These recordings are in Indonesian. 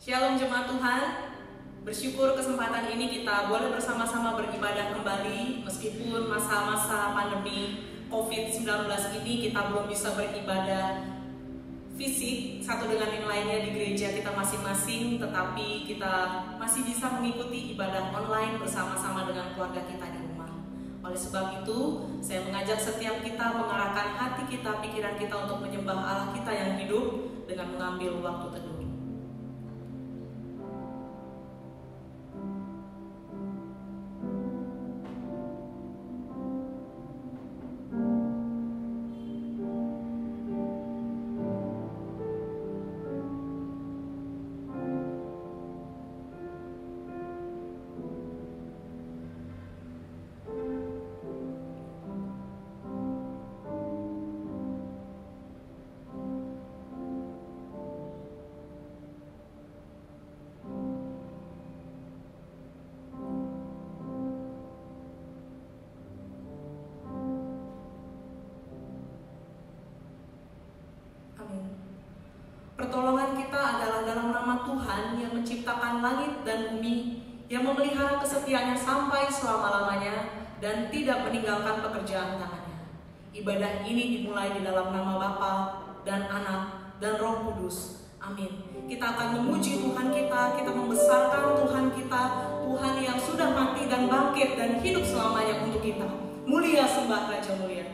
Shalom jemaat Tuhan, bersyukur kesempatan ini kita boleh bersama-sama beribadah kembali. Meskipun masa-masa pandemi COVID-19 ini kita belum bisa beribadah fisik satu dengan yang lainnya di gereja kita masing-masing, tetapi kita masih bisa mengikuti ibadah online bersama-sama dengan keluarga kita di rumah. Oleh sebab itu, saya mengajak setiap kita mengarahkan hati kita, pikiran kita untuk menyembah Allah kita yang hidup dengan mengambil waktu teduh. Pertolongan kita adalah dalam nama Tuhan yang menciptakan langit dan bumi, yang memelihara kesetiaannya sampai selama-lamanya dan tidak meninggalkan pekerjaan tangannya. Ibadah ini dimulai di dalam nama Bapa dan Anak dan Roh Kudus. Amin. Kita akan memuji Tuhan kita membesarkan Tuhan kita, Tuhan yang sudah mati dan bangkit dan hidup selamanya untuk kita. Mulia sembah Raja mulia.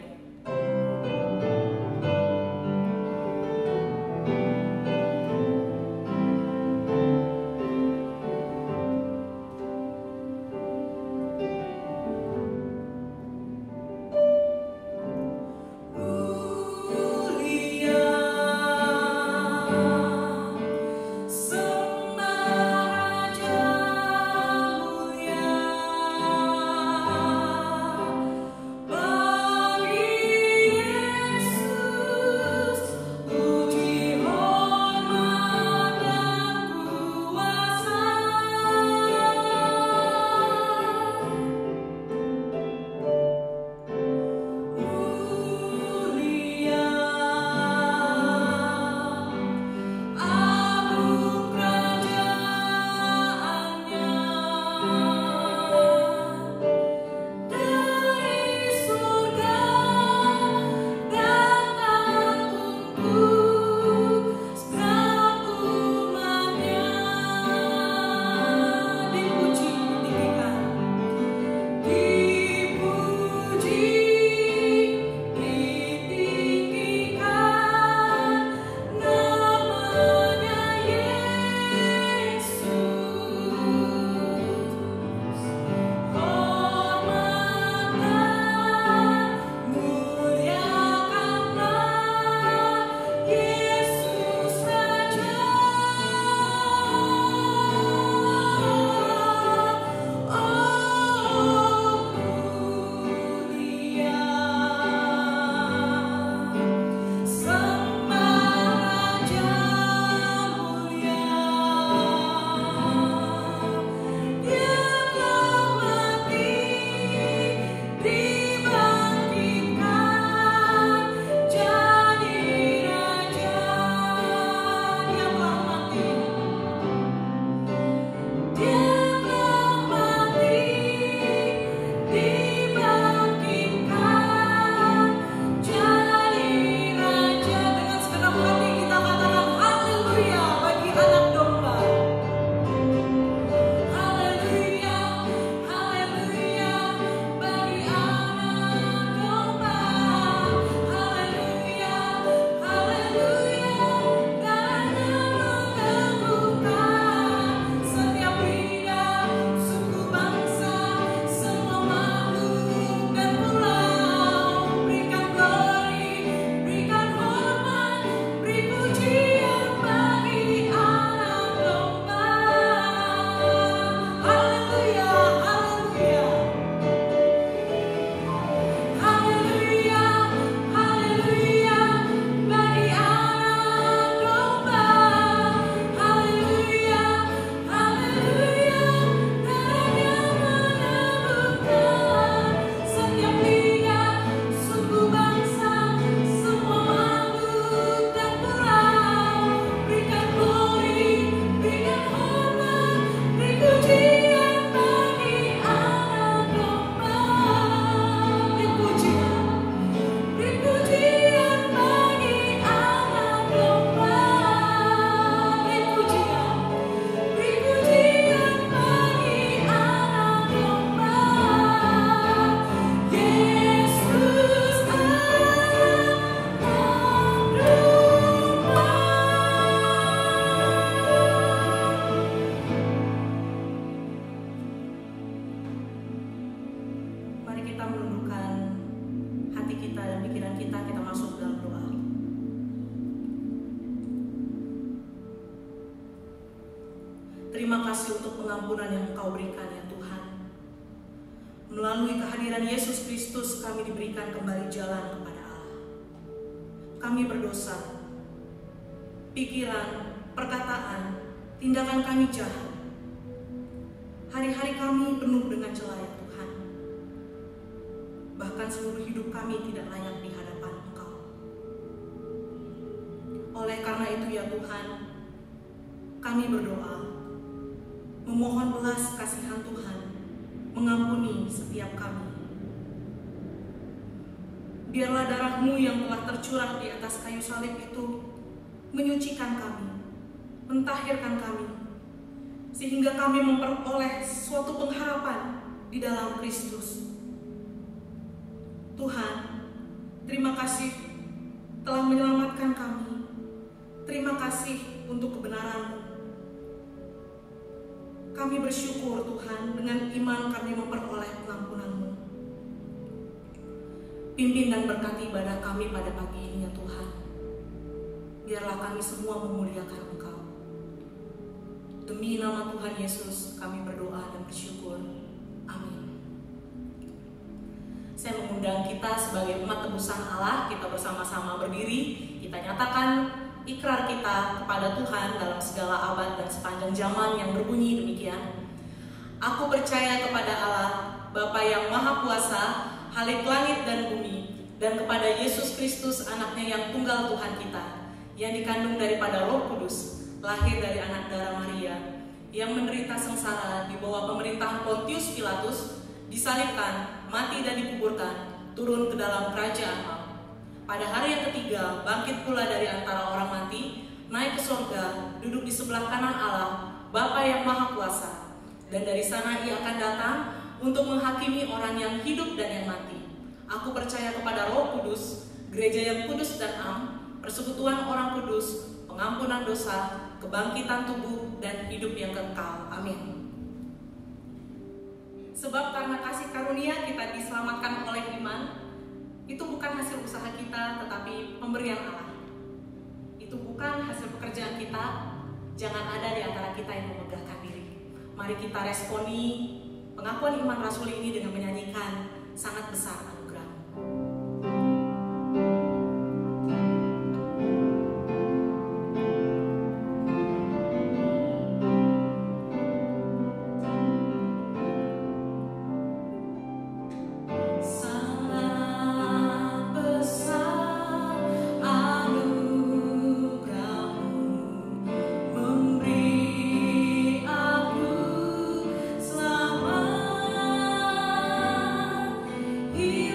Bagi Terima kasih untuk pengampunan yang Engkau berikan ya Tuhan. Melalui kehadiran Yesus Kristus kami diberikan kembali jalan kepada Allah. Kami berdosa, pikiran, perkataan, tindakan kami jahat. Hari-hari kami penuh dengan celah ya Tuhan. Bahkan seluruh hidup kami tidak layak di hadapan Engkau. Oleh karena itu ya Tuhan, kami berdoa, memohon belas kasihan Tuhan, mengampuni setiap kami. Biarlah darah-Mu yang telah tercurah di atas kayu salib itu menyucikan kami, mentahirkan kami, sehingga kami memperoleh suatu pengharapan di dalam Kristus. Tuhan, terima kasih telah menyelamatkan kami. Terima kasih untuk kebenaran-Mu. Kami bersyukur Tuhan, dengan iman kami memperoleh pengampunan-Mu. Pimpin dan berkati ibadah kami pada pagi ini ya Tuhan. Biarlah kami semua memuliakan Engkau. Demi nama Tuhan Yesus kami berdoa dan bersyukur. Amin. Saya mengundang kita sebagai umat tebusan Allah, kita bersama-sama berdiri, kita nyatakan ikrar kita kepada Tuhan dalam segala abad dan sepanjang zaman yang berbunyi demikian. Aku percaya kepada Allah, Bapa yang Maha Kuasa, Khalik langit dan bumi, dan kepada Yesus Kristus anaknya yang tunggal Tuhan kita, yang dikandung daripada Roh Kudus, lahir dari anak darah Maria, yang menderita sengsara di bawah pemerintahan Pontius Pilatus, disalibkan, mati dan dikuburkan, turun ke dalam kerajaan Allah. Pada hari yang ketiga, bangkit pula dari antara orang mati, naik ke surga, duduk di sebelah kanan Allah, Bapa yang Maha Kuasa. Dan dari sana Ia akan datang untuk menghakimi orang yang hidup dan yang mati. Aku percaya kepada Roh Kudus, gereja yang kudus dan am, persekutuan orang kudus, pengampunan dosa, kebangkitan tubuh, dan hidup yang kekal. Amin. Sebab karena kasih karunia kita diselamatkan oleh iman, itu bukan hasil usaha kita, tetapi pemberian Allah. Itu bukan hasil pekerjaan kita. Jangan ada di antara kita yang memegahkan diri. Mari kita responi pengakuan iman Rasul ini dengan menyanyikan sangat besar anugerah. He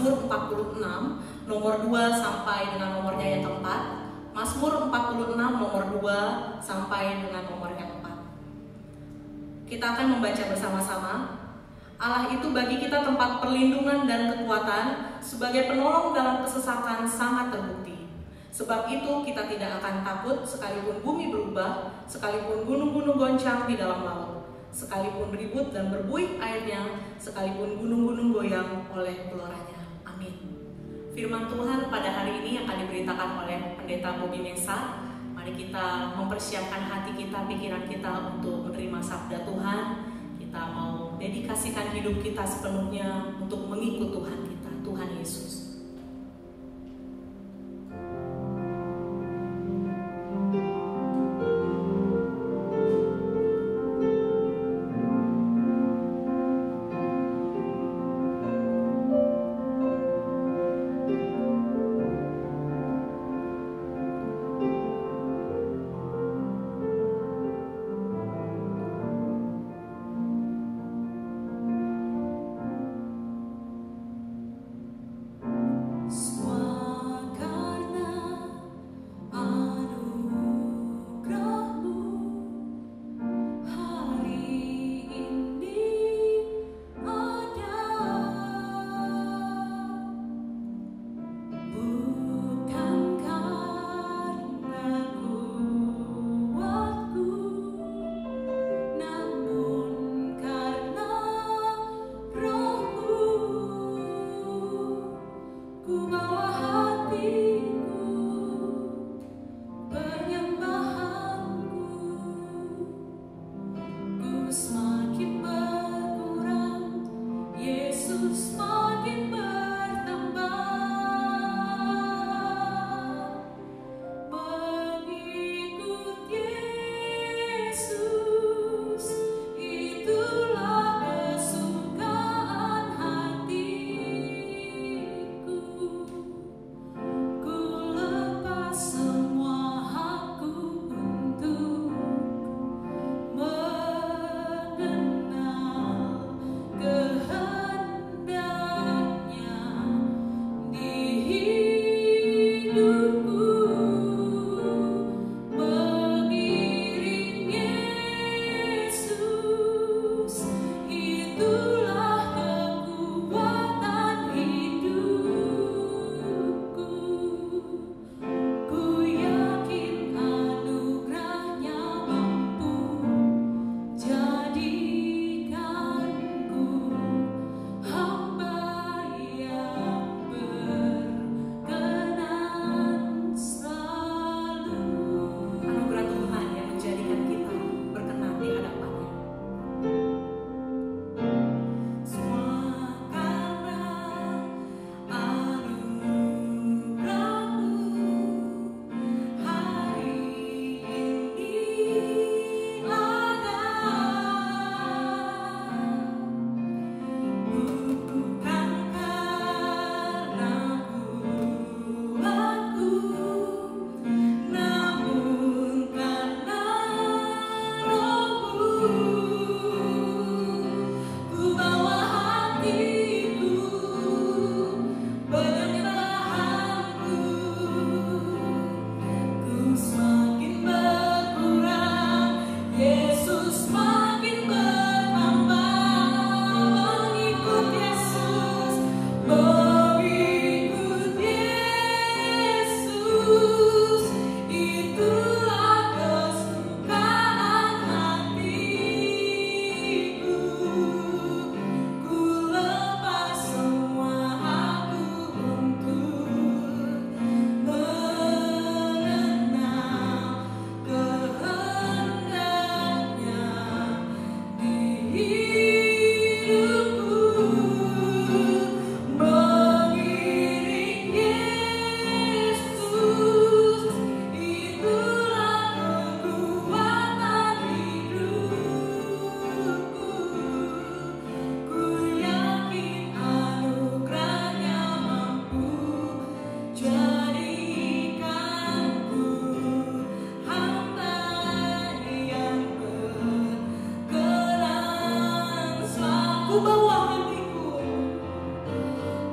Mazmur 46 nomor 2 sampai dengan nomornya yang keempat. Mazmur 46 nomor 2 sampai dengan nomor yang keempat. Kita akan membaca bersama-sama. Allah itu bagi kita tempat perlindungan dan kekuatan, sebagai penolong dalam kesesakan sangat terbukti. Sebab itu kita tidak akan takut sekalipun bumi berubah, sekalipun gunung-gunung goncang di dalam laut, sekalipun ribut dan berbuih airnya, sekalipun gunung-gunung goyang oleh geloranya. Amin. Firman Tuhan pada hari ini akan diberitakan oleh Pendeta Bobi Mesa. Mari kita mempersiapkan hati kita, pikiran kita untuk menerima sabda Tuhan. Kita mau dedikasikan hidup kita sepenuhnya untuk mengikut Tuhan kita, Tuhan Yesus.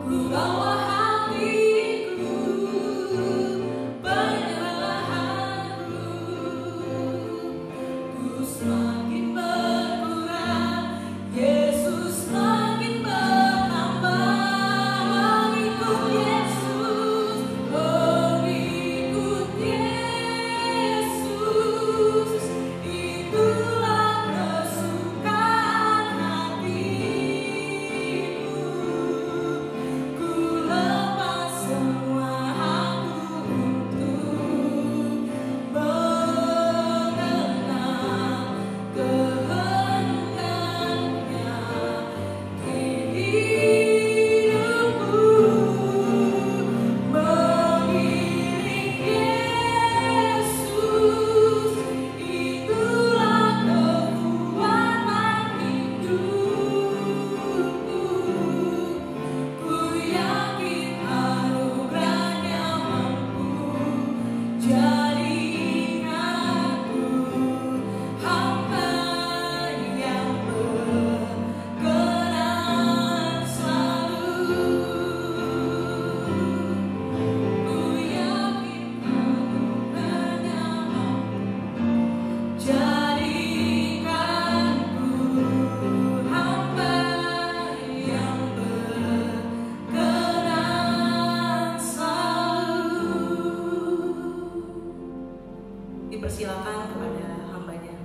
Ku bawa dipersilakan kepada hambanya.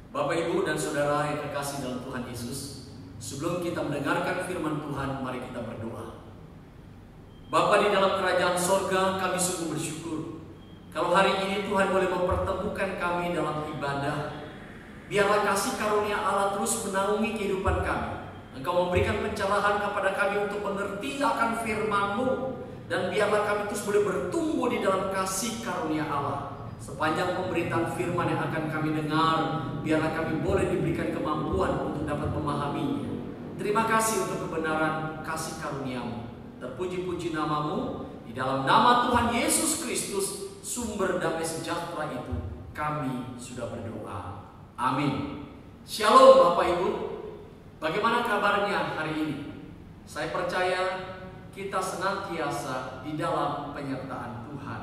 Bapak, Ibu, dan Saudara yang terkasih dalam Tuhan Yesus, sebelum kita mendengarkan firman Tuhan, mari kita berdoa. Bapa di dalam kerajaan sorga, kami sungguh bersyukur kalau hari ini Tuhan boleh mempertemukan kami dalam ibadah. Biarlah kasih karunia Allah terus menaungi kehidupan kami. Engkau memberikan pencerahan kepada kami untuk mengerti akan firman-Mu, dan biarlah kami terus boleh bertumbuh di dalam kasih karunia Allah. Sepanjang pemberitaan firman yang akan kami dengar, biarlah kami boleh diberikan kemampuan untuk dapat memahaminya. Terima kasih untuk kebenaran kasih karunia-Mu. Terpuji-puji nama-Mu. Di dalam nama Tuhan Yesus Kristus, sumber damai sejahtera itu, kami sudah berdoa. Amin. Shalom Bapak Ibu. Bagaimana kabarnya hari ini? Saya percaya kita senantiasa di dalam penyertaan Tuhan.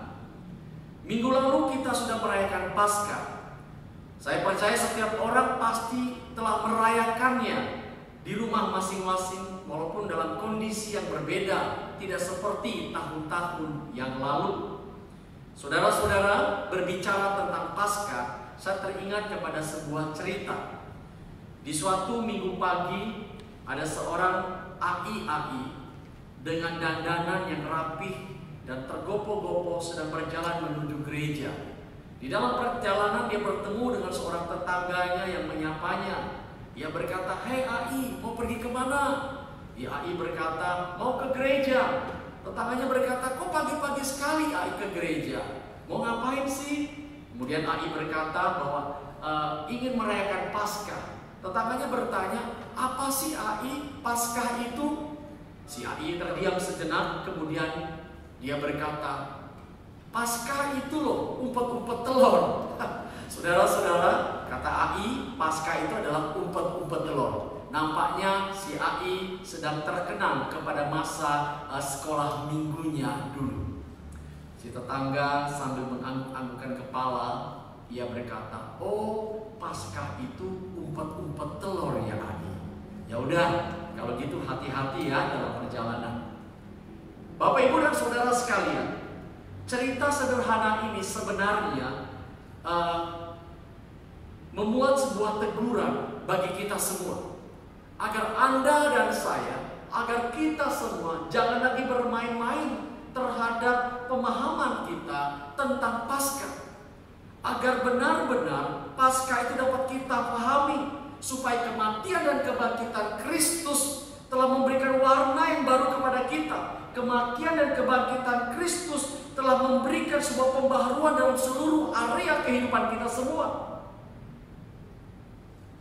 Minggu lalu kita sudah merayakan Paskah. Saya percaya setiap orang pasti telah merayakannya di rumah masing-masing, walaupun dalam kondisi yang berbeda, tidak seperti tahun-tahun yang lalu. Saudara-saudara, berbicara tentang Paskah, saya teringat kepada sebuah cerita. Di suatu minggu pagi, ada seorang AI dengan dandanan yang rapih dan tergopoh-gopoh sedang berjalan menuju gereja. Di dalam perjalanan dia bertemu dengan seorang tetangganya yang menyapanya. Ia berkata, "Hei AI, mau pergi kemana?" AI berkata, "Mau ke gereja." Tetangganya berkata, "Kok pagi-pagi sekali AI ke gereja? Mau ngapain sih?" Kemudian AI berkata bahwa ingin merayakan Paskah. Tetangganya bertanya, "Apa sih AI Paskah itu?" Si AI terdiam sejenak, kemudian dia berkata, "Paskah itu loh, umpet-umpet telur." Saudara-saudara, kata AI, Paskah itu adalah umpet-umpet telur. Nampaknya si AI sedang terkenang kepada masa sekolah minggunya dulu. Si tetangga sambil mengangguk-anggukkan kepala, ia berkata, "Oh, Paskah itu umpet-umpet telur ya AI. Ya udah, kalau gitu hati-hati ya dalam perjalanan." Bapak, Ibu, dan Saudara sekalian, cerita sederhana ini sebenarnya memuat sebuah teguran bagi kita semua, agar Anda dan saya, agar kita semua jangan lagi bermain-main terhadap pemahaman kita tentang Paskah, agar benar-benar Paskah itu dapat kita pahami, supaya kematian dan kebangkitan Kristus telah memberikan warna yang baru kepada kita. Kematian dan kebangkitan Kristus telah memberikan sebuah pembaharuan dalam seluruh area kehidupan kita semua.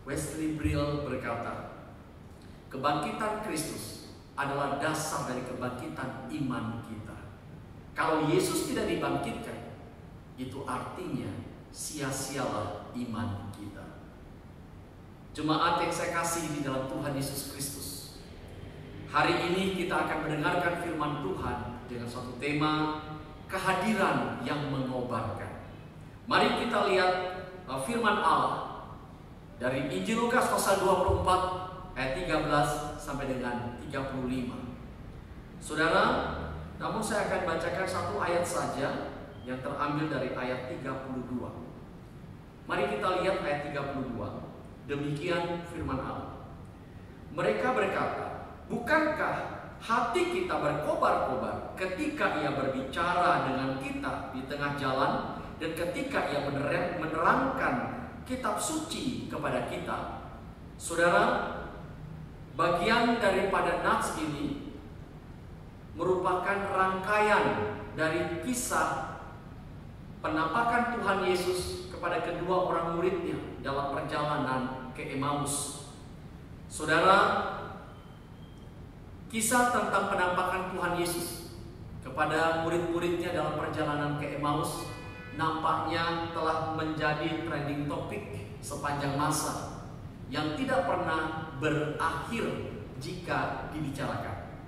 Wesley Brill berkata, kebangkitan Kristus adalah dasar dari kebangkitan iman kita. Kalau Yesus tidak dibangkitkan, itu artinya sia-sialah iman kita. Jemaat yang saya kasih di dalam Tuhan Yesus Kristus, hari ini kita akan mendengarkan firman Tuhan dengan suatu tema kehadiran yang mengobarkan. Mari kita lihat firman Allah dari Injil Lukas pasal 24 ayat 13 sampai dengan 35. Saudara, namun saya akan bacakan satu ayat saja yang terambil dari ayat 32. Mari kita lihat ayat 32. Demikian firman Allah. Mereka berkata, "Bukankah hati kita berkobar-kobar ketika ia berbicara dengan kita di tengah jalan dan ketika ia menerangkan kitab suci kepada kita?" Saudara, bagian daripada nats ini merupakan rangkaian dari kisah penampakan Tuhan Yesus kepada kedua orang muridnya dalam perjalanan ke Emmaus. Saudara, kisah tentang penampakan Tuhan Yesus kepada murid-muridnya dalam perjalanan ke Emmaus nampaknya telah menjadi trending topik sepanjang masa yang tidak pernah berakhir jika dibicarakan.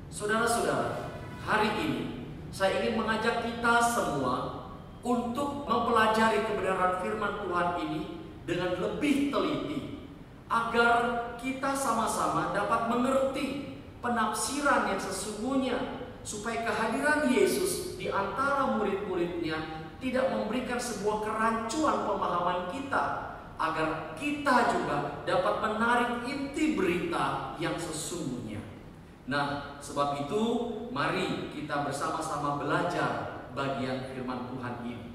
Saudara-saudara, hari ini saya ingin mengajak kita semua untuk mempelajari kebenaran firman Tuhan ini dengan lebih teliti, agar kita sama-sama dapat mengerti penafsiran yang sesungguhnya, supaya kehadiran Yesus di antara murid-muridnya tidak memberikan sebuah kerancuan pemahaman kita, agar kita juga dapat menarik inti berita yang sesungguhnya. Nah, sebab itu mari kita bersama-sama belajar bagian firman Tuhan ini.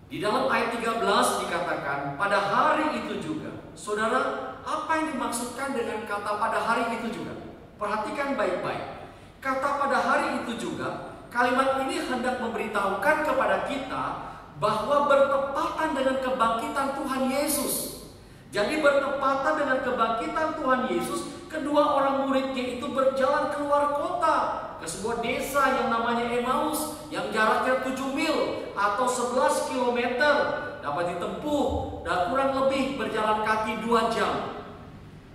Di dalam ayat 13 dikatakan, pada hari itu juga. Saudara, apa yang dimaksudkan dengan kata pada hari itu juga? Perhatikan baik-baik. Kata pada hari itu juga, kalimat ini hendak memberitahukan kepada kita bahwa bertepatan dengan kebangkitan Tuhan Yesus. Jadi bertepatan dengan kebangkitan Tuhan Yesus, kedua orang muridnya itu berjalan keluar kota ke sebuah desa yang namanya Emmaus, yang jaraknya 7 mil atau 11 km, dapat ditempuh dan kurang lebih berjalan kaki 2 jam.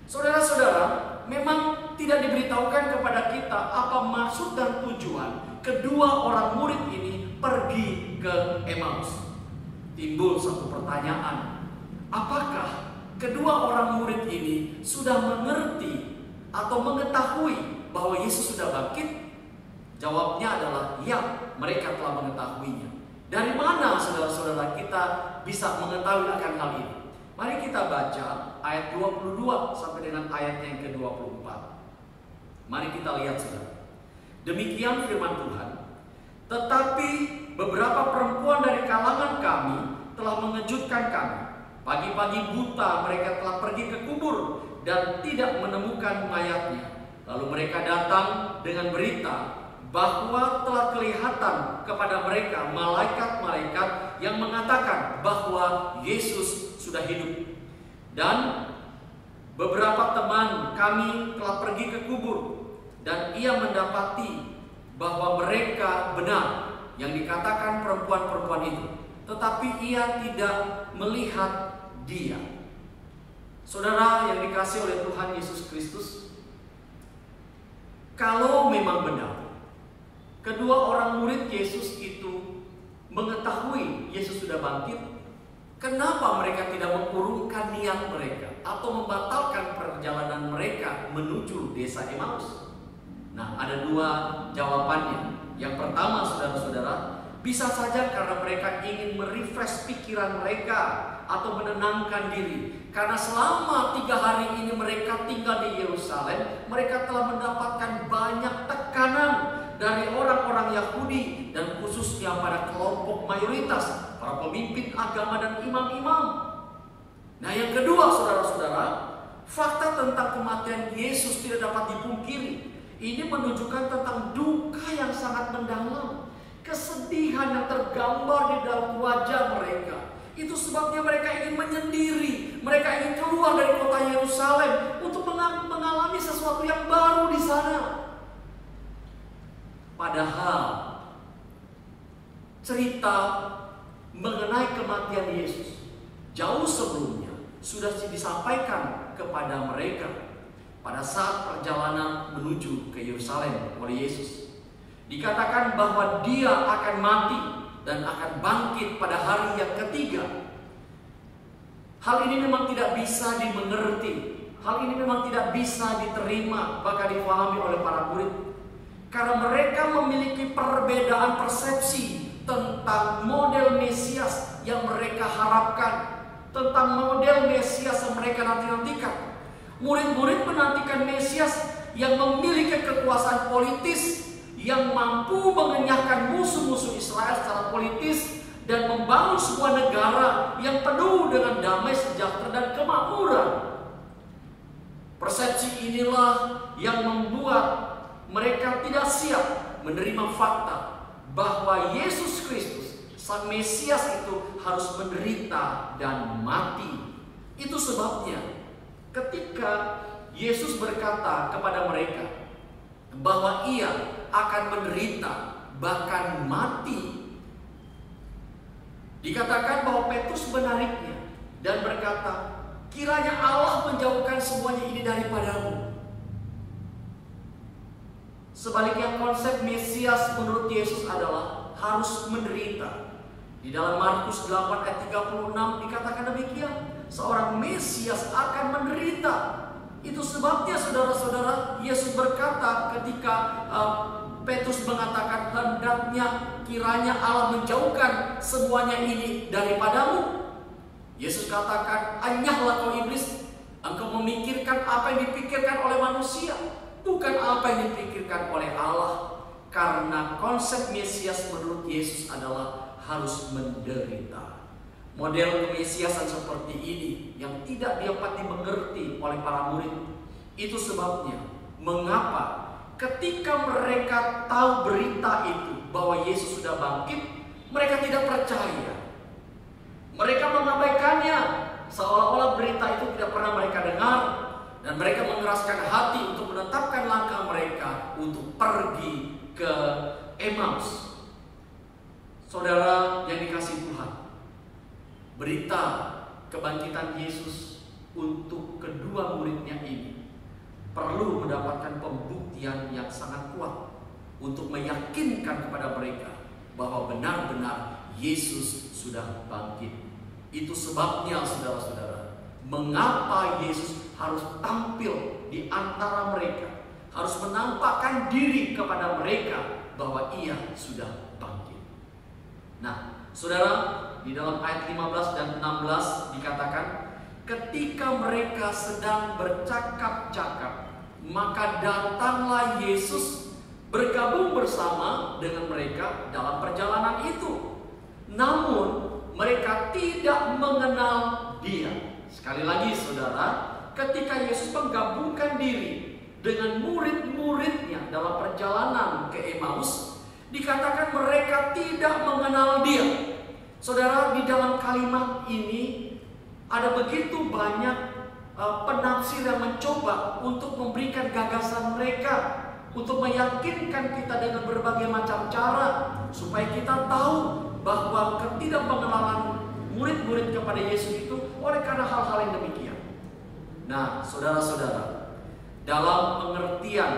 Saudara-saudara, memang tidak diberitahukan kepada kita apa maksud dan tujuan kedua orang murid ini pergi ke Emmaus. Timbul satu pertanyaan, apakah kedua orang murid ini sudah mengerti atau mengetahui bahwa Yesus sudah bangkit? Jawabnya adalah ya, mereka telah mengetahuinya. Dari mana saudara-saudara kita bisa mengetahui akan hal ini? Mari kita baca ayat 22 sampai dengan ayat yang ke-24. Mari kita lihat saudara. Demikian firman Tuhan. Tetapi beberapa perempuan dari kalangan kami telah mengejutkan kami. Pagi-pagi buta mereka telah pergi ke kubur dan tidak menemukan mayatnya. Lalu mereka datang dengan berita bahwa telah kelihatan kepada mereka malaikat-malaikat yang mengatakan bahwa Yesus sudah hidup. Dan beberapa teman kami telah pergi ke kubur dan ia mendapati bahwa mereka benar yang dikatakan perempuan-perempuan itu, tetapi ia tidak melihat dia. Saudara yang dikasihi oleh Tuhan Yesus Kristus, kalau memang benar kedua orang murid Yesus itu mengetahui Yesus sudah bangkit, kenapa mereka tidak mengurungkan niat mereka atau membatalkan perjalanan mereka menuju desa Emmaus? Nah, ada dua jawabannya. Yang pertama, saudara-saudara, bisa saja karena mereka ingin merefresh pikiran mereka atau menenangkan diri. Karena selama 3 hari ini mereka tinggal di Yerusalem, mereka telah mendapatkan banyak tekanan dari orang-orang Yahudi dan khususnya pada kelompok mayoritas, para pemimpin agama dan imam-imam. Nah, yang kedua, saudara-saudara, fakta tentang kematian Yesus tidak dapat dipungkiri. Ini menunjukkan tentang duka yang sangat mendalam, kesedihan yang tergambar di dalam wajah mereka. Itu sebabnya mereka ingin menyendiri, mereka ingin keluar dari kota Yerusalem untuk mengalami sesuatu yang baru di sana. Padahal cerita mengenai kematian Yesus jauh sebelumnya sudah disampaikan kepada mereka pada saat perjalanan menuju ke Yerusalem oleh Yesus. Dikatakan bahwa dia akan mati dan akan bangkit pada hari yang ketiga. Hal ini memang tidak bisa dimengerti, hal ini memang tidak bisa diterima bahkan dipahami oleh para murid, karena mereka memiliki perbedaan persepsi tentang model Mesias yang mereka harapkan, tentang model Mesias yang mereka nanti-nantikan. Murid-murid menantikan Mesias yang memiliki kekuasaan politis, yang mampu mengenyahkan musuh-musuh Israel secara politis dan membangun sebuah negara yang penuh dengan damai, sejahtera, dan kemakmuran. Persepsi inilah yang membuat mereka tidak siap menerima fakta bahwa Yesus Kristus, Sang Mesias itu harus menderita dan mati. Itu sebabnya ketika Yesus berkata kepada mereka bahwa ia akan menderita bahkan mati, dikatakan bahwa Petrus menariknya dan berkata, kiranya Allah menjauhkan semuanya ini daripadamu. Sebaliknya konsep Mesias menurut Yesus adalah harus menderita. Di dalam Markus 8 ayat 36 dikatakan demikian, seorang Mesias akan menderita. Itu sebabnya saudara-saudara, Yesus berkata ketika Petrus mengatakan, hendaknya kiranya Allah menjauhkan semuanya ini daripadamu. Yesus katakan, anyahlah kau iblis, engkau memikirkan apa yang dipikirkan oleh manusia, bukan apa yang dipikirkan oleh Allah. Karena konsep Mesias menurut Yesus adalah harus menderita. Model kemesiasan seperti ini yang tidak dapat dimengerti oleh para murid. Itu sebabnya mengapa ketika mereka tahu berita itu bahwa Yesus sudah bangkit, mereka tidak percaya. Mereka mengabaikannya, seolah-olah berita itu tidak pernah mereka dengar. Dan mereka mengeraskan hati untuk menetapkan langkah mereka untuk pergi ke Emmaus. Saudara yang dikasihi Tuhan, berita kebangkitan Yesus untuk kedua muridnya ini perlu mendapatkan pembuktian yang sangat kuat untuk meyakinkan kepada mereka bahwa benar-benar Yesus sudah bangkit. Itu sebabnya saudara-saudara, mengapa Yesus harus tampil di antara mereka, harus menampakkan diri kepada mereka bahwa Ia sudah bangkit. Nah, saudara, di dalam ayat 15 dan 16 dikatakan, ketika mereka sedang bercakap-cakap, maka datanglah Yesus bergabung bersama dengan mereka dalam perjalanan itu. Namun mereka tidak mengenal Dia. Sekali lagi saudara, ketika Yesus menggabungkan diri dengan murid-muridnya dalam perjalanan ke Emmaus, dikatakan mereka tidak mengenal Dia. Saudara, di dalam kalimat ini ada begitu banyak penafsir yang mencoba untuk memberikan gagasan mereka, untuk meyakinkan kita dengan berbagai macam cara, supaya kita tahu bahwa ketidakmengenalan murid-murid kepada Yesus itu oleh karena hal-hal yang demikian. Nah, saudara-saudara, dalam pengertian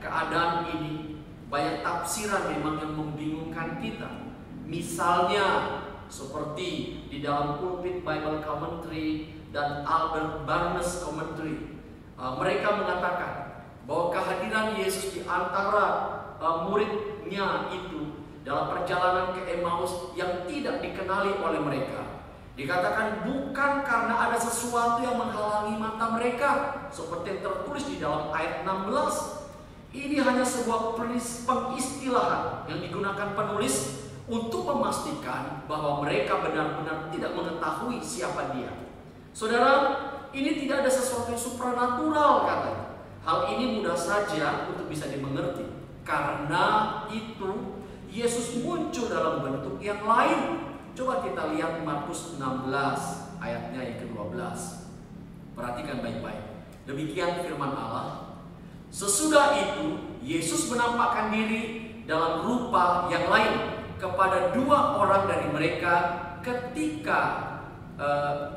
keadaan ini, banyak tafsiran memang yang membingungkan kita. Misalnya seperti di dalam Pulpit Bible Commentary dan Albert Barnes Commentary, mereka mengatakan bahwa kehadiran Yesus di antara muridnya itu dalam perjalanan ke Emmaus yang tidak dikenali oleh mereka, dikatakan bukan karena ada sesuatu yang menghalangi mata mereka, seperti yang tertulis di dalam ayat 16. Ini hanya sebuah pengistilahan yang digunakan penulis untuk memastikan bahwa mereka benar-benar tidak mengetahui siapa Dia. Saudara, ini tidak ada sesuatu yang supranatural katanya. Hal ini mudah saja untuk bisa dimengerti. Karena itu Yesus muncul dalam bentuk yang lain. Coba kita lihat Markus 16 ayatnya yang ke-12. Perhatikan baik-baik. Demikian firman Allah. Sesudah itu Yesus menampakkan diri dalam rupa yang lain kepada dua orang dari mereka ketika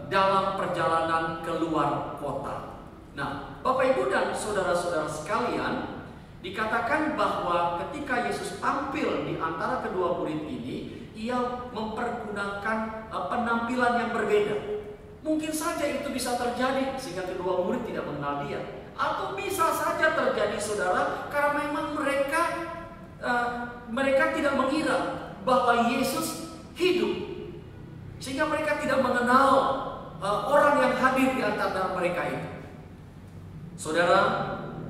dalam perjalanan keluar kota. Nah, Bapak Ibu dan saudara-saudara sekalian, dikatakan bahwa ketika Yesus tampil di antara kedua murid ini, Ia mempergunakan penampilan yang berbeda. Mungkin saja itu bisa terjadi sehingga kedua murid tidak mengenal Dia, atau bisa saja terjadi saudara karena memang mereka tidak mengira bahwa Yesus hidup, sehingga mereka tidak mengenal orang yang hadir di antara mereka itu. Saudara,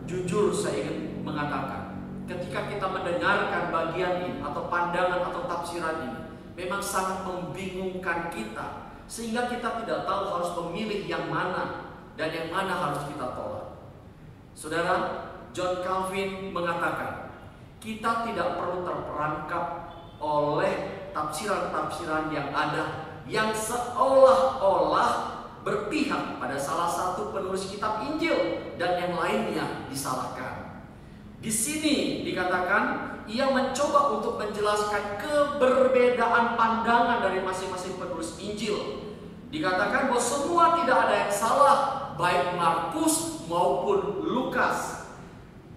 jujur saya ingin mengatakan, ketika kita mendengarkan bagian ini atau pandangan atau tafsiran ini, memang sangat membingungkan kita, sehingga kita tidak tahu harus memilih yang mana dan yang mana harus kita tolak. Saudara, John Calvin mengatakan, kita tidak perlu terperangkap oleh tafsiran-tafsiran yang ada yang seolah-olah berpihak pada salah satu penulis kitab Injil dan yang lainnya disalahkan. Di sini dikatakan ia mencoba untuk menjelaskan keberbedaan pandangan dari masing-masing penulis Injil. Dikatakan bahwa semua tidak ada yang salah, baik Markus maupun Lukas,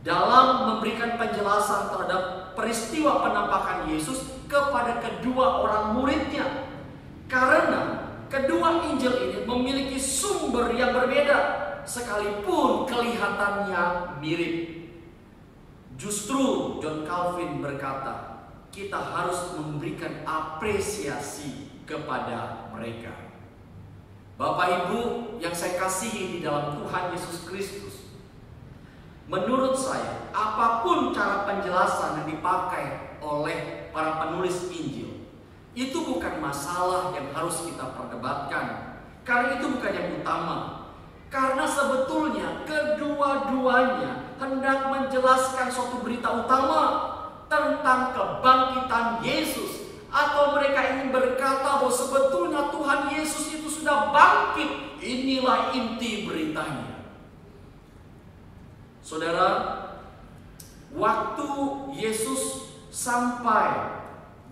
dalam memberikan penjelasan terhadap peristiwa penampakan Yesus kepada kedua orang muridnya. Karena kedua Injil ini memiliki sumber yang berbeda, sekalipun kelihatannya mirip. Justru John Calvin berkata, kita harus memberikan apresiasi kepada mereka. Bapak Ibu yang saya kasihi di dalam Tuhan Yesus Kristus, menurut saya, apapun cara penjelasan yang dipakai oleh para penulis Injil, itu bukan masalah yang harus kita perdebatkan. Karena itu bukan yang utama. Karena sebetulnya kedua-duanya hendak menjelaskan suatu berita utama tentang kebangkitan Yesus. Atau mereka ingin berkata bahwa sebetulnya Tuhan Yesus itu sudah bangkit. Inilah inti beritanya. Saudara, waktu Yesus sampai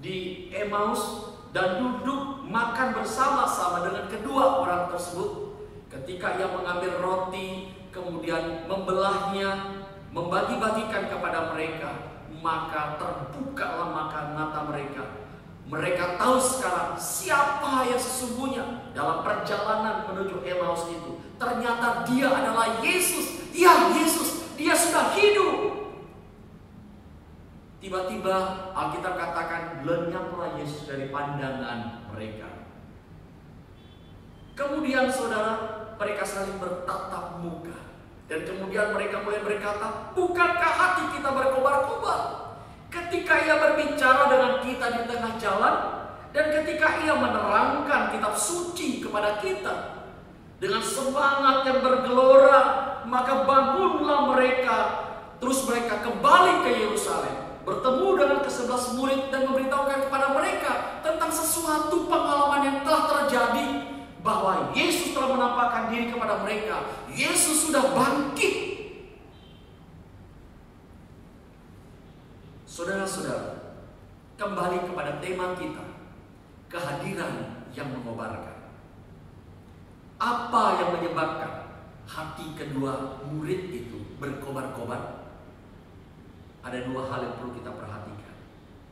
di Emmaus dan duduk makan bersama-sama dengan kedua orang tersebut, ketika ia mengambil roti, kemudian membelahnya, membagi-bagikan kepada mereka, maka terbukalah mata mereka. Mereka tahu sekarang siapa yang sesungguhnya dalam perjalanan menuju Emmaus itu. Ternyata dia adalah Yesus. Ya, Yesus, dia sudah hidup. Tiba-tiba Alkitab katakan lenyaplah Yesus dari pandangan mereka. Kemudian saudara, mereka saling bertatap muka. Dan kemudian mereka mulai berkata, bukankah hati kita berkobar-kobar ketika ia berbicara dengan kita di tengah jalan, dan ketika ia menerangkan kitab suci kepada kita dengan semangat yang bergelora? Maka bangunlah mereka. Terus mereka kembali ke Yerusalem, bertemu dengan ke-11 murid dan memberitahukan kepada mereka tentang sesuatu pengalaman yang telah terjadi, bahwa Yesus telah menampakkan diri kepada mereka. Yesus sudah bangkit. Saudara-saudara, kembali kepada tema kita, kehadiran yang mengobarkan. Apa yang menyebabkan hati kedua murid itu berkobar-kobar? Ada dua hal yang perlu kita perhatikan.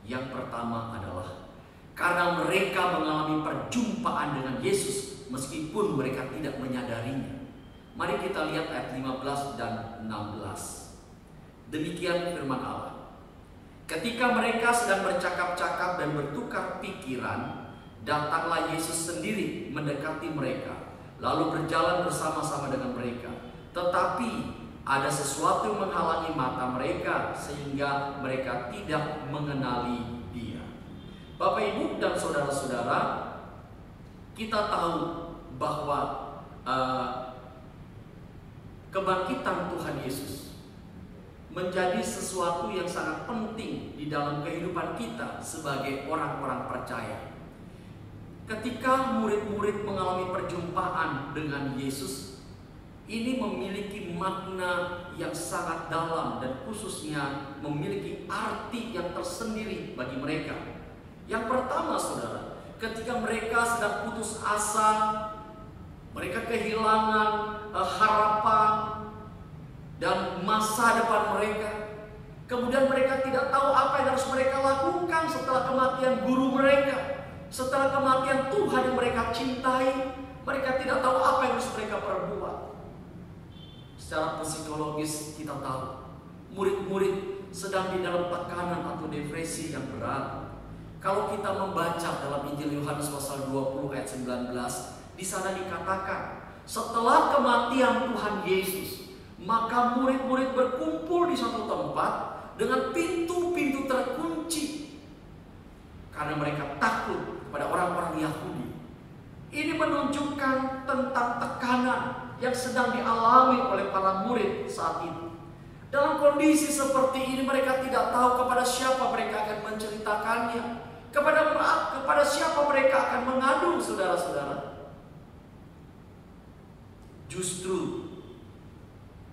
Yang pertama adalah karena mereka mengalami perjumpaan dengan Yesus meskipun mereka tidak menyadarinya. Mari kita lihat ayat 15 dan 16. Demikian firman Allah. Ketika mereka sedang bercakap-cakap dan bertukar pikiran, datanglah Yesus sendiri mendekati mereka, lalu berjalan bersama-sama dengan mereka. Tetapi ada sesuatu yang menghalangi mata mereka sehingga mereka tidak mengenali Dia. Bapak, Ibu, dan saudara-saudara, kita tahu bahwa kebangkitan Tuhan Yesus menjadi sesuatu yang sangat penting di dalam kehidupan kita sebagai orang-orang percaya. Ketika murid-murid mengalami perjumpaan dengan Yesus, ini memiliki makna yang sangat dalam dan khususnya memiliki arti yang tersendiri bagi mereka. Yang pertama, saudara, ketika mereka sedang putus asa, mereka kehilangan harapan dan masa depan mereka. Kemudian mereka tidak tahu apa yang harus mereka lakukan setelah kematian guru mereka, setelah kematian Tuhan yang mereka cintai. Mereka tidak tahu apa yang harus mereka perbuat. Secara psikologis kita tahu murid-murid sedang di dalam tekanan atau depresi yang berat. Kalau kita membaca dalam Injil Yohanes pasal 20 ayat 19, di sana dikatakan setelah kematian Tuhan Yesus, maka murid-murid berkumpul di satu tempat dengan pintu-pintu terkunci karena mereka takut kepada orang-orang Yahudi. Ini menunjukkan tentang tekanan yang sedang dialami oleh para murid saat itu. Dalam kondisi seperti ini mereka tidak tahu kepada siapa mereka akan menceritakannya, kepada siapa mereka akan mengadu, saudara-saudara. Justru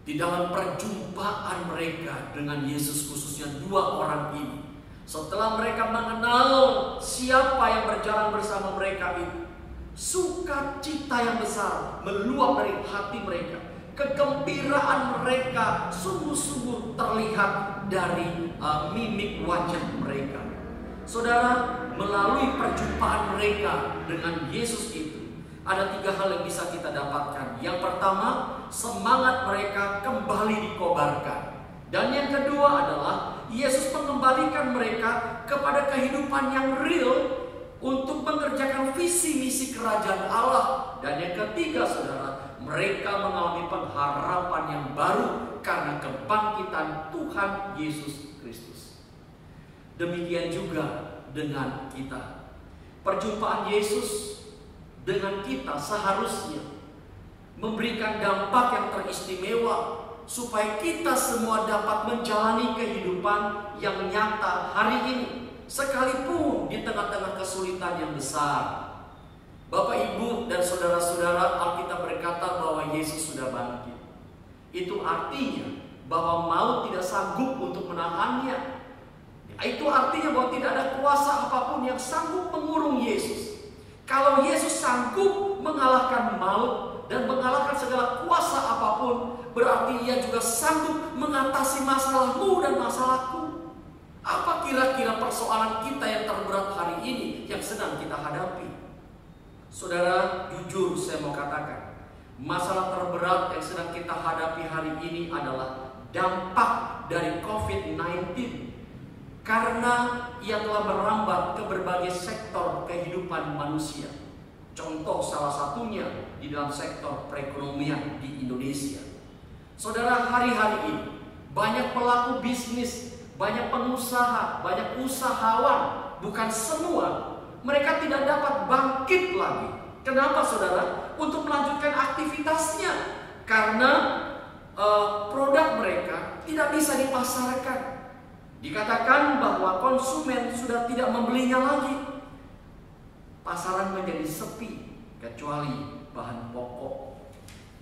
di dalam perjumpaan mereka dengan Yesus, khususnya dua orang ini, setelah mereka mengenal siapa yang berjalan bersama mereka itu, sukacita yang besar meluap dari hati mereka. Kegembiraan mereka sungguh-sungguh terlihat dari mimik wajah mereka. Saudara, melalui perjumpaan mereka dengan Yesus itu, ada tiga hal yang bisa kita dapatkan. Yang pertama, semangat mereka kembali dikobarkan. Dan yang kedua adalah Yesus mengembalikan mereka kepada kehidupan yang real untuk mengerjakan visi misi kerajaan Allah. Dan yang ketiga, saudara, mereka mengalami pengharapan yang baru karena kebangkitan Tuhan Yesus Kristus. Demikian juga dengan kita. Perjumpaan Yesus dengan kita seharusnya memberikan dampak yang teristimewa supaya kita semua dapat menjalani kehidupan yang nyata hari ini, sekalipun di tengah-tengah kesulitan yang besar. Bapak, Ibu, dan saudara-saudara, Alkitab berkata bahwa Yesus sudah bangkit. Itu artinya bahwa maut tidak sanggup untuk menahannya. Itu artinya bahwa tidak ada kuasa apapun yang sanggup mengurung Yesus. Kalau Yesus sanggup mengalahkan maut dan mengalahkan segala kuasa apapun, berarti Ia juga sanggup mengatasi masalahmu dan masalahku. Apa kira-kira persoalan kita yang terberat hari ini yang sedang kita hadapi? Saudara, jujur saya mau katakan, masalah terberat yang sedang kita hadapi hari ini adalah dampak dari COVID-19, karena ia telah merambat ke berbagai sektor kehidupan manusia. Contoh salah satunya di dalam sektor perekonomian di Indonesia. Saudara, hari-hari ini banyak pelaku bisnis, banyak pengusaha, banyak usahawan, bukan semua, mereka tidak dapat bangkit lagi. Kenapa, saudara? Untuk melanjutkan aktivitasnya, karena produk mereka tidak bisa dipasarkan. Dikatakan bahwa konsumen sudah tidak membelinya lagi. Pasaran menjadi sepi kecuali bahan pokok.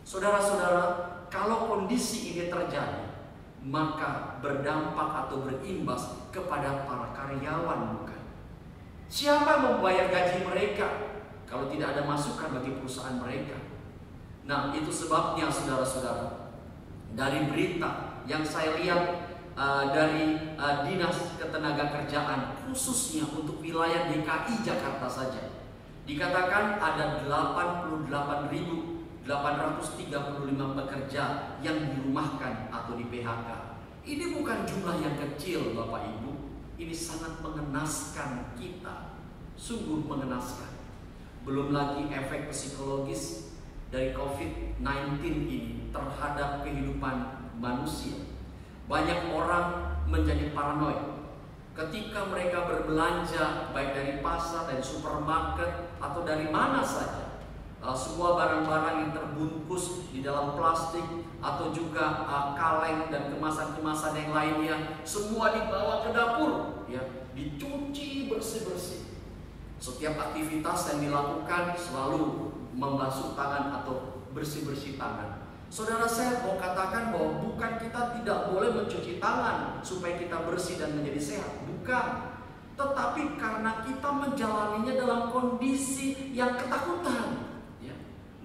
Saudara-saudara, kalau kondisi ini terjadi, maka berdampak atau berimbas kepada para karyawan, bukan? Siapa yang membayar gaji mereka kalau tidak ada masukan bagi perusahaan mereka? Nah, itu sebabnya saudara-saudara, dari berita yang saya lihat dari Dinas Ketenagakerjaan, khususnya untuk wilayah DKI Jakarta saja, dikatakan ada 88.835 pekerja yang dirumahkan atau di PHK. Ini bukan jumlah yang kecil, Bapak Ibu. Ini sangat mengenaskan kita, sungguh mengenaskan. Belum lagi efek psikologis dari COVID-19 ini terhadap kehidupan manusia. Banyak orang menjadi paranoid ketika mereka berbelanja, baik dari pasar, dari supermarket, atau dari mana saja. Semua barang-barang yang terbungkus di dalam plastik atau juga kaleng dan kemasan-kemasan yang lainnya, semua dibawa ke dapur, ya, dicuci bersih-bersih. Setiap aktivitas yang dilakukan selalu membasuh tangan atau bersih-bersih tangan. Saudara, saya mau katakan bahwa bukan kita tidak boleh mencuci tangan supaya kita bersih dan menjadi sehat, bukan. Tetapi karena kita menjalaninya dalam kondisi yang ketakutan. Ya.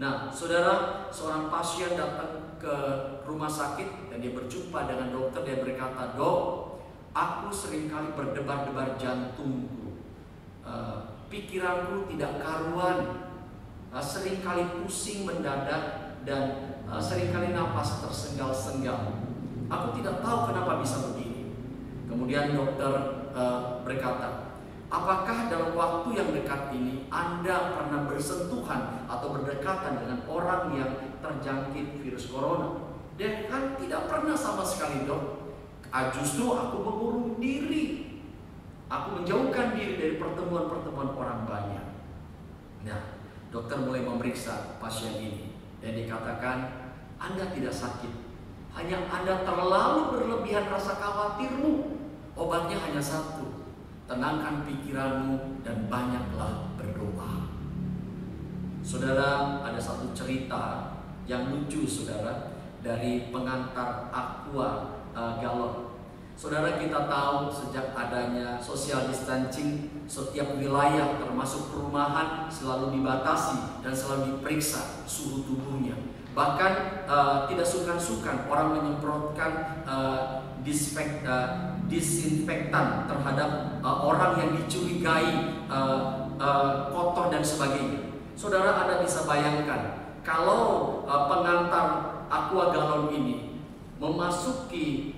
Nah, saudara, seorang pasien datang ke rumah sakit dan dia berjumpa dengan dokter. Dia berkata, "Dok, aku seringkali berdebar-debar jantungku, pikiranku tidak karuan, seringkali pusing mendadak, dan seringkali napas tersenggal-senggal. Aku tidak tahu kenapa bisa begini." Kemudian dokter berkata, "Apakah dalam waktu yang dekat ini Anda pernah bersentuhan atau berdekatan dengan orang yang terjangkit virus corona?" Dia kan tidak pernah sama sekali, Dok. Justru aku mengurung diri. Aku menjauhkan diri dari pertemuan-pertemuan orang banyak. Nah, dokter mulai memeriksa pasien ini. Dan dikatakan, Anda tidak sakit, hanya Anda terlalu berlebihan rasa khawatirmu. Obatnya hanya satu, tenangkan pikiranmu dan banyaklah berdoa. Saudara, ada satu cerita yang lucu, saudara, dari pengantar Aqua galon. Saudara, kita tahu sejak adanya social distancing, setiap wilayah termasuk perumahan selalu dibatasi dan selalu diperiksa suhu tubuhnya. Bahkan tidak sungkan-sungkan orang menyemprotkan disinfektan terhadap orang yang dicurigai kotor dan sebagainya. Saudara, Anda bisa bayangkan kalau pengantar Aqua galon ini memasuki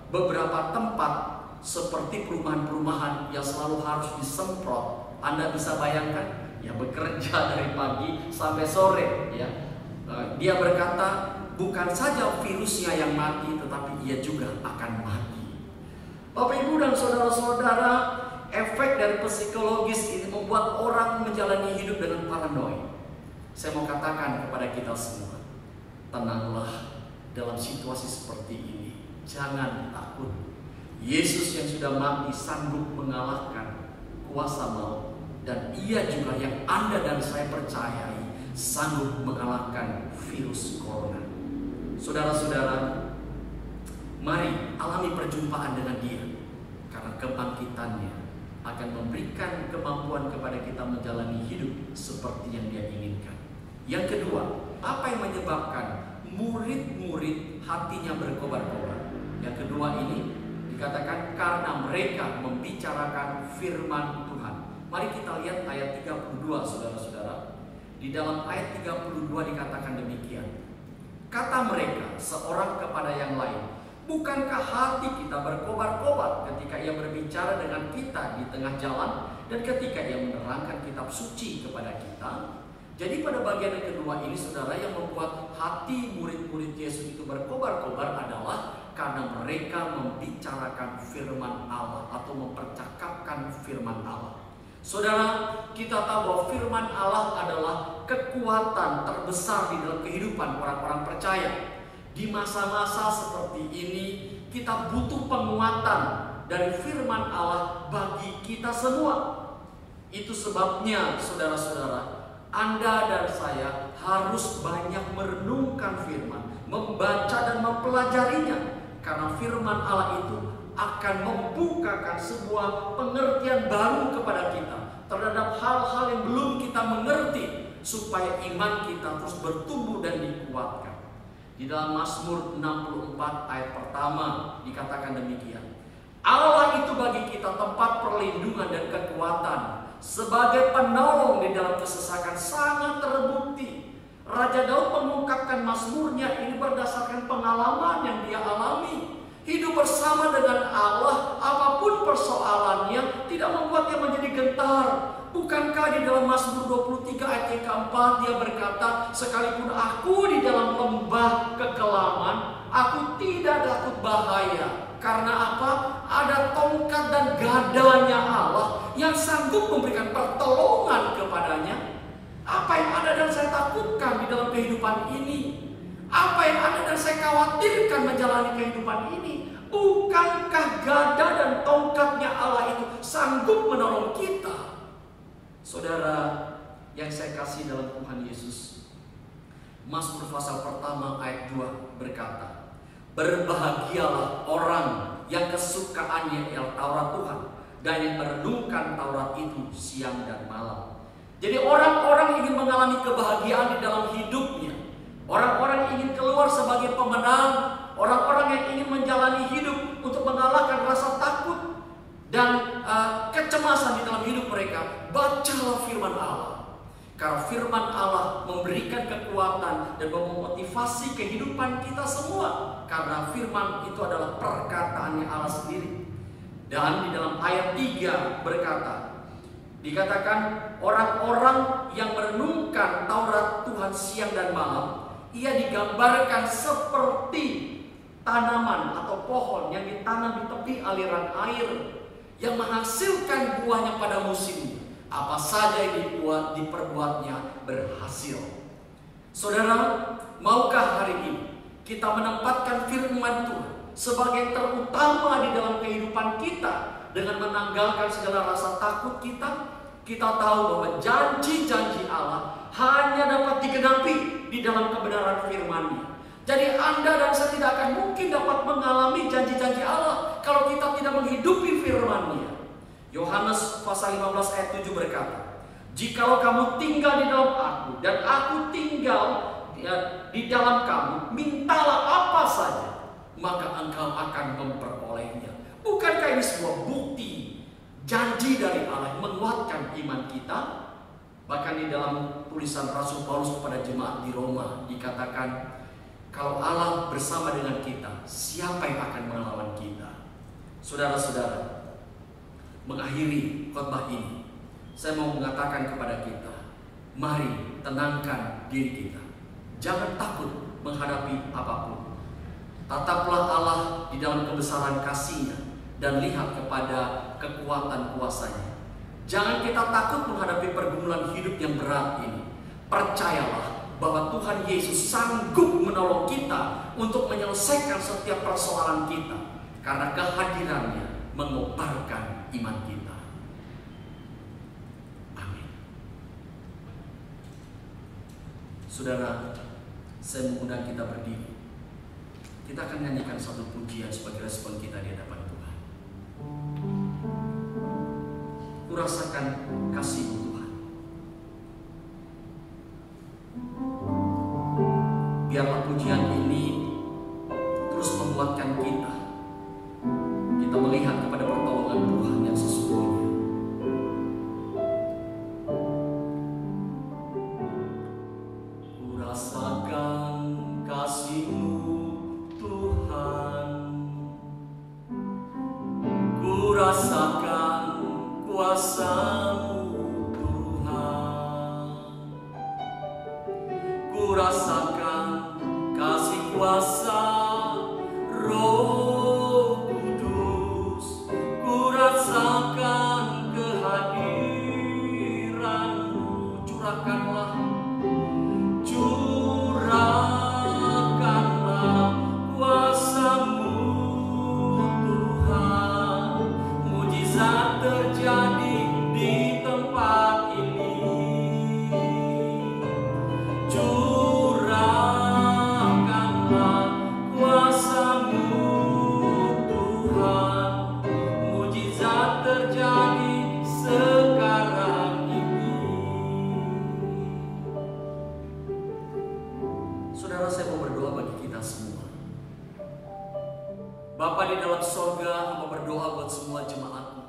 beberapa tempat seperti perumahan-perumahan yang selalu harus disemprot. Anda bisa bayangkan, ya, bekerja dari pagi sampai sore, ya. Dia berkata, bukan saja virusnya yang mati, tetapi ia juga akan mati. Bapak, Ibu, dan saudara-saudara, efek dari psikologis ini membuat orang menjalani hidup dengan paranoid. Saya mau katakan kepada kita semua, tenanglah dalam situasi seperti ini. Jangan takut. Yesus yang sudah mati sanggup mengalahkan kuasa maut. Dan ia juga yang Anda dan saya percayai sanggup mengalahkan virus corona. Saudara-saudara, mari alami perjumpaan dengan dia. Karena kebangkitannya akan memberikan kemampuan kepada kita menjalani hidup seperti yang dia inginkan. Yang kedua, apa yang menyebabkan murid-murid hatinya berkobar-kobar? Yang kedua ini dikatakan karena mereka membicarakan firman Tuhan. Mari kita lihat ayat 32, saudara-saudara. Di dalam ayat 32 dikatakan demikian. Kata mereka seorang kepada yang lain, bukankah hati kita berkobar-kobar ketika ia berbicara dengan kita di tengah jalan dan ketika ia menerangkan kitab suci kepada kita? Jadi pada bagian yang kedua ini, saudara, yang membuat hati murid-murid Yesus itu berkobar-kobar adalah karena mereka membicarakan firman Allah atau mempercakapkan firman Allah. Saudara, kita tahu bahwa firman Allah adalah kekuatan terbesar di dalam kehidupan orang-orang percaya. Di masa-masa seperti ini, kita butuh penguatan dari firman Allah bagi kita semua. Itu sebabnya, saudara-saudara, Anda dan saya harus banyak merenungkan firman, membaca dan mempelajarinya. Karena firman Allah itu akan membukakan sebuah pengertian baru kepada kita terhadap hal-hal yang belum kita mengerti, supaya iman kita terus bertumbuh dan dikuatkan. Di dalam Mazmur 64 ayat pertama dikatakan demikian. Allah itu bagi kita tempat perlindungan dan kekuatan, sebagai penolong di dalam kesesakan sangat terbukti. Raja Daud mengungkapkan mazmurnya ini berdasarkan pengalaman yang dia alami. Hidup bersama dengan Allah, apapun persoalannya, tidak membuatnya menjadi gentar. Bukankah di dalam Mazmur 23 ayat yang keempat dia berkata, sekalipun aku di dalam lembah kekelaman, aku tidak takut bahaya. Karena apa? Ada tongkat dan gadanya Allah yang sanggup memberikan pertolongan kepadanya. Apa yang ada dan saya takutkan di dalam kehidupan ini? Apa yang ada dan saya khawatirkan menjalani kehidupan ini? Bukankah gada dan tongkatnya Allah itu sanggup menolong kita? Saudara yang saya kasih dalam Tuhan Yesus, Mazmur pasal pertama ayat 2 berkata, berbahagialah orang yang kesukaannya ialah Taurat Tuhan dan yang merenungkan Taurat itu siang dan malam. Jadi orang-orang ingin mengalami kebahagiaan di dalam hidupnya. Orang-orang ingin keluar sebagai pemenang. Orang-orang yang ingin menjalani hidup untuk mengalahkan rasa takut dan kecemasan di dalam hidup mereka. Bacalah firman Allah. Karena firman Allah memberikan kekuatan dan memotivasi kehidupan kita semua. Karena firman itu adalah perkataannya Allah sendiri. Dan di dalam ayat 3 berkata, dikatakan orang-orang yang merenungkan Taurat Tuhan siang dan malam, ia digambarkan seperti tanaman atau pohon yang ditanam di tepi aliran air, yang menghasilkan buahnya pada musimnya. Apa saja yang diperbuatnya berhasil. Saudara, maukah hari ini kita menempatkan firman Tuhan sebagai terutama di dalam kehidupan kita, dengan menanggalkan segala rasa takut kita? Kita tahu bahwa janji-janji Allah hanya dapat digenapi di dalam kebenaran firman-Nya. Jadi Anda dan saya tidak akan mungkin dapat mengalami janji-janji Allah kalau kita tidak menghidupi firman-Nya. Yohanes pasal 15 ayat 7 berkata, jikalau kamu tinggal di dalam aku dan aku tinggal di dalam kamu, mintalah apa saja, maka engkau akan memperolehnya. Bukankah ini sebuah bukti janji dari Allah yang menguatkan iman kita? Bahkan di dalam tulisan Rasul Paulus kepada jemaat di Roma dikatakan, Kalau Allah bersama dengan kita, siapa yang akan melawan kita? Saudara-saudara, mengakhiri khotbah ini, saya mau mengatakan kepada kita, mari tenangkan diri kita. Jangan takut menghadapi apapun. Tataplah Allah di dalam kebesaran kasih-Nya dan lihat kepada kekuatan kuasa-Nya. Jangan kita takut menghadapi pergumulan hidup yang berat ini. Percayalah bahwa Tuhan Yesus sanggup menolong kita untuk menyelesaikan setiap persoalan kita, karena kehadirannya mengobarkan iman kita. Amin. Saudara, saya mengundang kita berdiri. Kita akan nyanyikan satu pujian sebagai respon kita di hadapan Tuhan. Kurasakan kasih-Mu Tuhan. Biarlah pujian ini terus menguatkan kita. Kita melihat kepada pertolongan Tuhan yang sesungguhnya. Kurasakan kasih-Mu Tuhan. Kurasakan kuasa-Mu Tuhan. Kurasakan kasih kuasa Roh Kudus. Kurasakan kehadiran-Mu. Curahkanlah kuasa-Mu Tuhan. Mujizat terjadi di tempat ini. Curahkanlah kuasa-Mu Tuhan. Mujizat terjadi sekarang ini. Saudara, saya mau berdoa bagi kita semua. Bapa di dalam sorga, mau berdoa buat semua jemaat-Mu.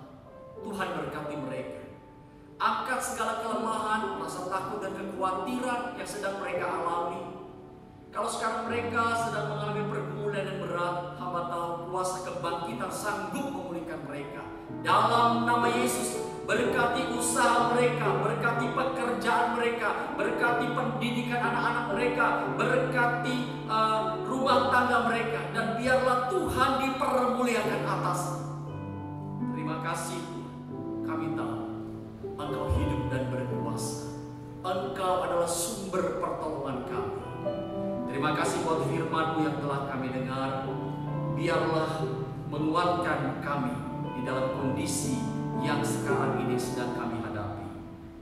Tuhan berkati mereka. Angkat segala kelemahan, rasa takut dan kekhawatiran yang sedang mereka alami. Kalau sekarang mereka sedang mengalami pergumulan yang berat, Hamba tahu kuasa kebangkitan sanggup memulihkan mereka. Dalam nama Yesus, berkati usaha mereka, berkati pekerjaan mereka, berkati pendidikan anak-anak mereka, berkati rumah tangga mereka, dan biarlah Tuhan dipermuliakan atasnya. Terima kasih Tuhan, kami tahu Engkau hidup dan berkuasa. Engkau adalah sumber pertolongan kami. Terima kasih buat firman-Mu yang telah kami dengar. Biarlah menguatkan kami di dalam kondisi yang sekarang ini sedang kami hadapi.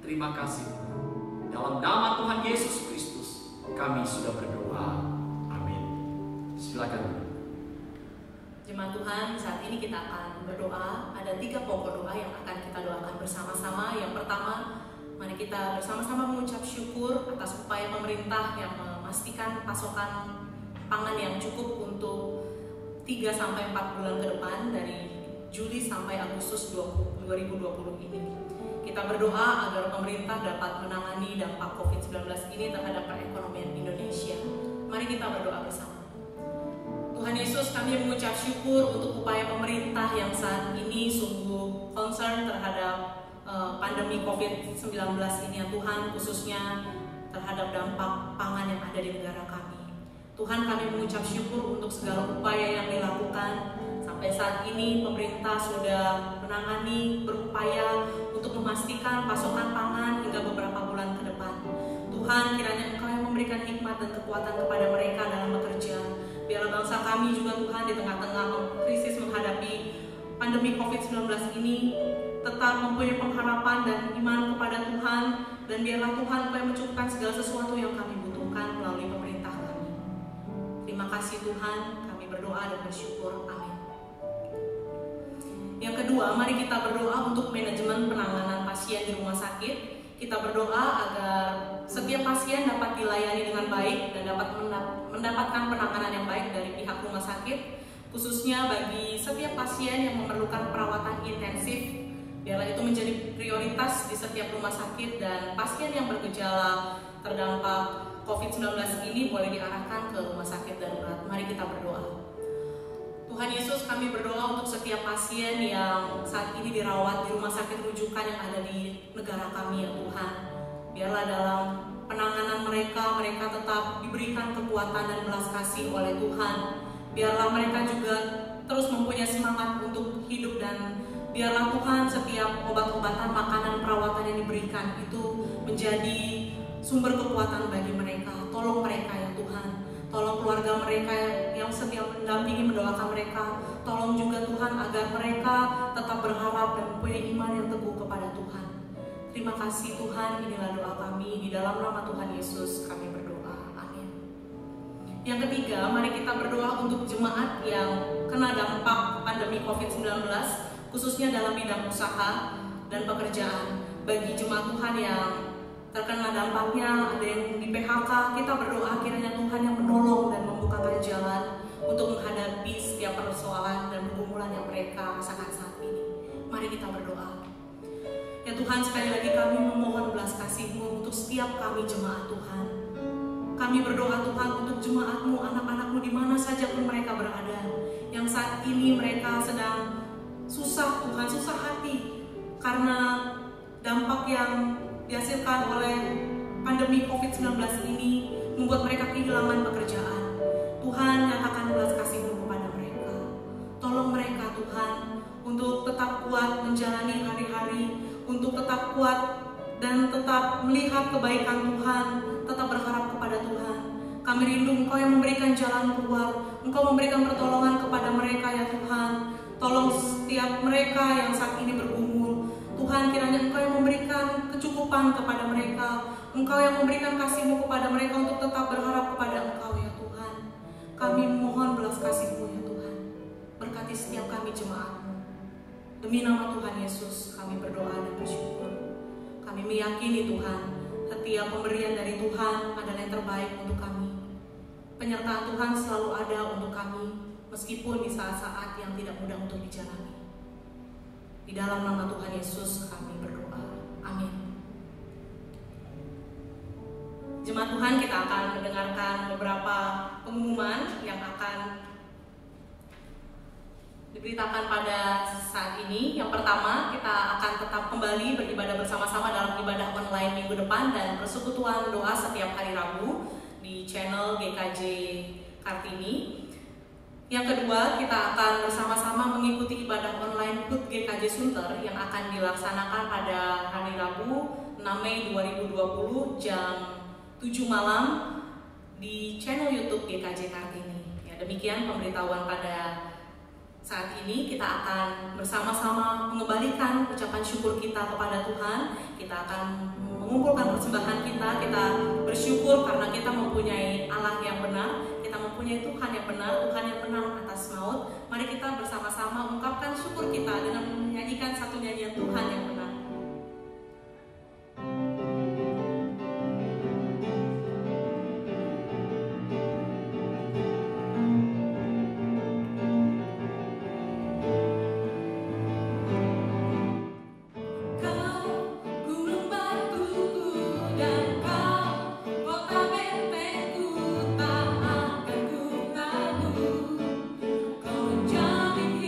Terima kasih Tuhan. Dalam nama Tuhan Yesus Kristus kami sudah berdoa. Amin. Silakan. Jemaat Tuhan, saat ini kita akan berdoa. Ada 3 pokok doa yang akan kita doakan bersama-sama. Yang pertama, mari kita bersama-sama mengucap syukur atas upaya pemerintah yang memastikan pasokan pangan yang cukup untuk 3-4 bulan ke depan, dari Juli sampai Agustus 2020 ini. Kita berdoa agar pemerintah dapat menangani dampak COVID-19 ini terhadap perekonomian Indonesia. Mari kita berdoa bersama. Tuhan Yesus, kami mengucap syukur untuk upaya pemerintah yang saat ini sungguh concern terhadap pandemi COVID-19 ini ya Tuhan, khususnya terhadap dampak pangan yang ada di negara kami. Tuhan, kami mengucap syukur untuk segala upaya yang dilakukan. Sampai saat ini pemerintah sudah menangani, berupaya untuk memastikan pasokan pangan hingga beberapa bulan ke depan. Tuhan, kiranya Engkau yang memberikan hikmat dan kekuatan kepada mereka dalam bekerja. Biarlah bangsa kami juga Tuhan di tengah-tengah krisis menghadapi pandemi COVID-19 ini tetap mempunyai pengharapan dan iman kepada Tuhan, dan biarlah Tuhan Engkau yang mencukupkan segala sesuatu yang kami butuhkan melalui pemerintah kami. Terima kasih Tuhan, kami berdoa dan bersyukur. Amin. Yang kedua, mari kita berdoa untuk manajemen penanganan pasien di rumah sakit. Kita berdoa agar setiap pasien dapat dilayani dengan baik dan dapat mendapatkan penanganan yang baik dari pihak rumah sakit, khususnya bagi setiap pasien yang memerlukan perawatan intensif. Biarlah itu menjadi prioritas di setiap rumah sakit, dan pasien yang bergejala terdampak COVID-19 ini boleh diarahkan ke rumah sakit darurat. Mari kita berdoa. Tuhan Yesus, kami berdoa untuk setiap pasien yang saat ini dirawat di rumah sakit rujukan yang ada di negara kami ya Tuhan. Biarlah dalam penanganan mereka tetap diberikan kekuatan dan belas kasih oleh Tuhan. Biarlah mereka juga terus mempunyai semangat untuk hidup, dan biarlah Tuhan setiap obat-obatan, makanan, perawatan yang diberikan itu menjadi sumber kekuatan bagi mereka. Tolong mereka ya Tuhan. Tolong keluarga mereka yang setiap mendampingi, mendoakan mereka. Tolong juga Tuhan agar mereka tetap berharap dan mempunyai iman yang teguh kepada Tuhan. Terima kasih Tuhan, inilah doa kami. Di dalam nama Tuhan Yesus kami berdoa. Amin. Yang ketiga, mari kita berdoa untuk jemaat yang kena dampak pandemi COVID-19, khususnya dalam bidang usaha dan pekerjaan. Bagi jemaat Tuhan yang terkena dampaknya, ada yang di PHK, kita berdoa kiranya Tuhan yang menolong dan membukakan jalan untuk menghadapi setiap persoalan dan pergumulan yang mereka rasakan saat ini. Mari kita berdoa. Ya Tuhan, sekali lagi kami memohon belas kasih-Mu untuk setiap kami jemaat Tuhan. Kami berdoa Tuhan untuk jemaat-Mu, anak-anak-Mu di mana saja pun mereka berada, yang saat ini mereka sedang susah Tuhan, susah hati karena dampak yang dihasilkan oleh pandemi COVID-19 ini membuat mereka kehilangan pekerjaan. Tuhan, nyatakan belas kasih-Mu kepada mereka. Tolong mereka Tuhan untuk tetap kuat menjalani hari-hari, untuk tetap kuat dan tetap melihat kebaikan Tuhan, tetap berharap kepada Tuhan. Kami rindu Engkau yang memberikan jalan keluar, Engkau memberikan pertolongan kepada mereka ya Tuhan. Tolong setiap mereka yang saat ini bergumul, Tuhan, kiranya Engkau yang memberikan kecukupan kepada mereka, Engkau yang memberikan kasih-Mu kepada mereka untuk tetap berharap kepada Engkau ya Tuhan. Kami mohon belas kasih-Mu ya Tuhan. Berkati setiap kami jemaat-Mu. Demi nama Tuhan Yesus kami berdoa dan bersyukur. Kami meyakini Tuhan, setiap pemberian dari Tuhan adalah yang terbaik untuk kami. Penyertaan Tuhan selalu ada untuk kami, meskipun di saat-saat yang tidak mudah untuk dijalani. Di dalam nama Tuhan Yesus kami berdoa. Amin. Jemaat Tuhan, kita akan mendengarkan beberapa pengumuman yang akan diberitakan pada saat ini. Yang pertama, kita akan tetap kembali beribadah bersama-sama dalam ibadah online minggu depan dan persekutuan doa setiap hari Rabu di channel GKJ Kartini. Yang kedua, kita akan bersama-sama mengikuti ibadah online HUT GKJ Sunter yang akan dilaksanakan pada hari Rabu 6 Mei 2020 jam 7 malam di channel YouTube GKJ Kartini. Ya, demikian pemberitahuan pada saat ini. Kita akan bersama-sama mengembalikan ucapan syukur kita kepada Tuhan. Kita akan mengumpulkan persembahan kita. Kita bersyukur karena kita mempunyai Allah yang benar. Kita mempunyai Tuhan yang benar, Tuhan yang menang atas maut. Mari kita bersama-sama mengungkapkan syukur kita dengan menyanyikan satu nyanyian Tuhan yang benar. Kau menjamin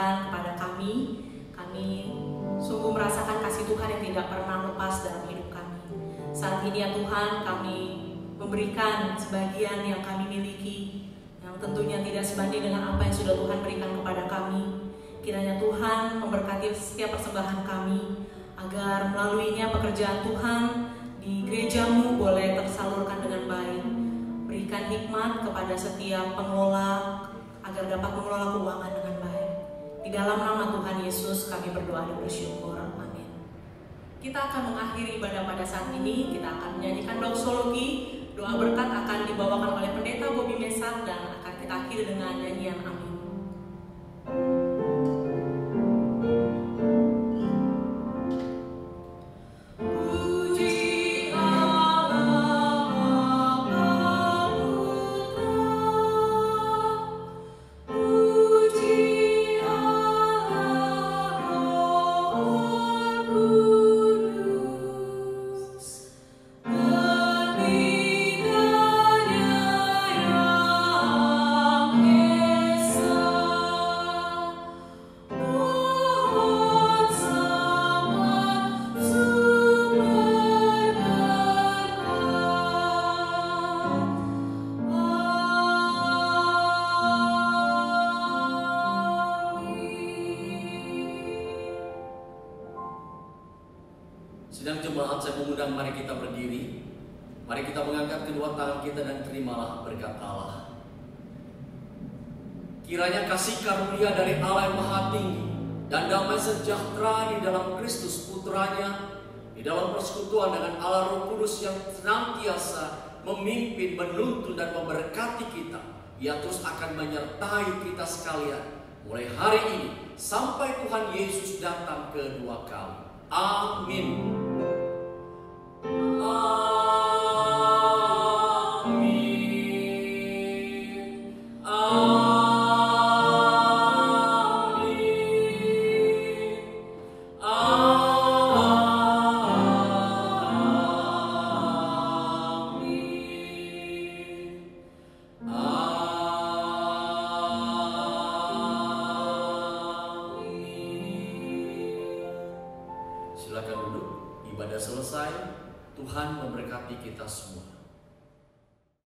Tuhan kepada kami. Kami sungguh merasakan kasih Tuhan yang tidak pernah lepas dalam hidup kami. Saat ini ya Tuhan, kami memberikan sebagian yang kami miliki, yang tentunya tidak sebanding dengan apa yang sudah Tuhan berikan kepada kami. Kiranya Tuhan memberkati setiap persembahan kami, agar melaluinya pekerjaan Tuhan di gereja-Mu boleh tersalurkan dengan baik. Berikan hikmat kepada setiap pengelola, agar dapat mengelola keuangan dengan baik. Di dalam nama Tuhan Yesus kami berdoa dan bersyukur. Amin. Kita akan mengakhiri ibadah pada saat ini. Kita akan menyanyikan doksologi. Doa berkat akan dibawakan oleh Pendeta Bobby Mesak dan akan kita akhiri dengan nyanyian Amin. Sidang jemaat, saya mengundang mari kita berdiri. Mari kita mengangkat kedua tangan kita dan terimalah berkat Allah. Kiranya kasih karunia dari Allah yang Maha Tinggi dan damai sejahtera di dalam Kristus Putranya, di dalam persekutuan dengan Allah Roh Kudus yang senantiasa memimpin, menuntun dan memberkati kita. Ia terus akan menyertai kita sekalian mulai hari ini sampai Tuhan Yesus datang kedua kali. Amin. Silakan duduk. Ibadah selesai. Tuhan memberkati kita semua.